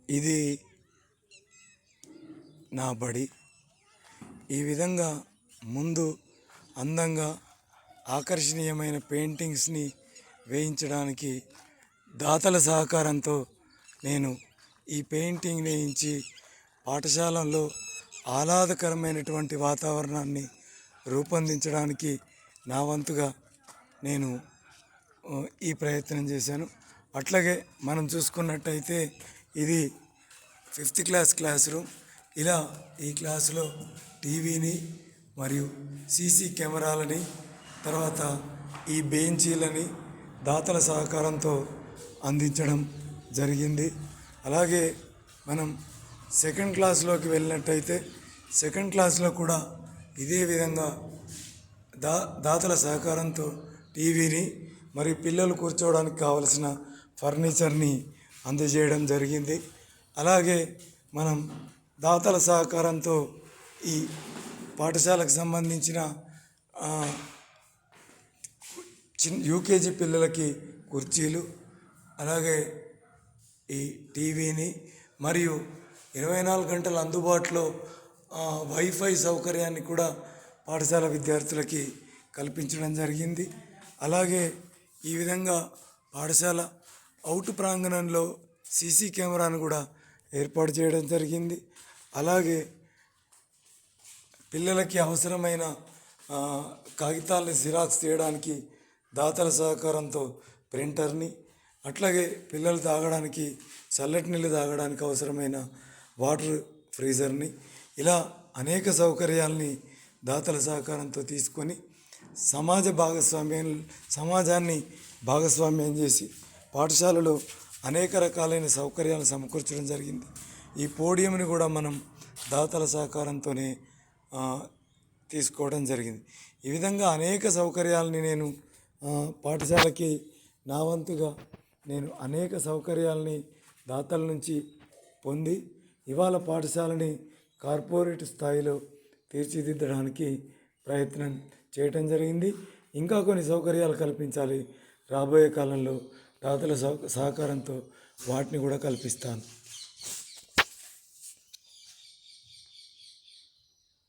ఇది నా బడి. ఈ విధంగా ముందు అందంగా ఆకర్షణీయమైన పెయింటింగ్స్ని వేయించడానికి దాతల సహకారంతో నేను ఈ పెయింటింగ్ వేయించి పాఠశాలల్లో ఆహ్లాదకరమైనటువంటి వాతావరణాన్ని రూపొందించడానికి నా వంతుగా నేను ఈ ప్రయత్నం చేశాను. అట్లాగే మనం చూసుకున్నట్టయితే ఇది 5th క్లాస్ రూమ్. ఇలా ఈ క్లాసులో టీవీని మరియు సీసీ కెమెరాలని, తర్వాత ఈ బెంచీలని దాతల సహకారంతో అందించడం జరిగింది. అలాగే మనం 2nd క్లాస్లోకి వెళ్ళినట్టయితే 2nd క్లాస్లో కూడా ఇదే విధంగా దాతల సహకారంతో టీవీని మరియు పిల్లలు కూర్చోవడానికి కావలసిన ఫర్నిచర్ని అందజేయడం జరిగింది. అలాగే మనం దాతల సహకారంతో ఈ పాఠశాలకు సంబంధించిన యూకేజీ పిల్లలకి కుర్చీలు, అలాగే ఈ టీవీని మరియు 24 గంటలు అందుబాటులో వైఫై సౌకర్యాన్ని కూడా పాఠశాల విద్యార్థులకి కల్పించడం జరిగింది. అలాగే ఈ విధంగా పాఠశాల అవుట్ ప్రాంగణంలో సీసీ కెమెరాను కూడా ఏర్పాటు చేయడం జరిగింది. అలాగే పిల్లలకి అవసరమైన కాగితాలని జిరాక్స్ తీయడానికి దాతల సహకారంతో ప్రింటర్ని, అట్లాగే పిల్లలు తాగడానికి చల్లటి నీళ్ళు తాగడానికి అవసరమైన వాటర్ ఫ్రీజర్ని, ఇలా అనేక సౌకర్యాల్ని దాతల సహకారంతో తీసుకొని సమాజాన్ని భాగస్వామ్యం చేసి పాఠశాలలో అనేక రకాలైన సౌకర్యాలను సమకూర్చడం జరిగింది. ఈ పోడియంని కూడా మనం దాతల సహకారంతోనే తీసుకోవడం జరిగింది. ఈ విధంగా అనేక సౌకర్యాలని నేను పాఠశాలకి నా వంతుగా నేను అనేక సౌకర్యాలని దాతల నుంచి పొంది ఇవాళ పాఠశాలని కార్పొరేట్ స్థాయిలో తీర్చిదిద్దడానికి ప్రయత్నం చేయటం జరిగింది. ఇంకా కొన్ని సౌకర్యాలు కల్పించాలి. రాబోయే కాలంలో దాతల సహకారంతో వాటిని కూడా కల్పిస్తాను.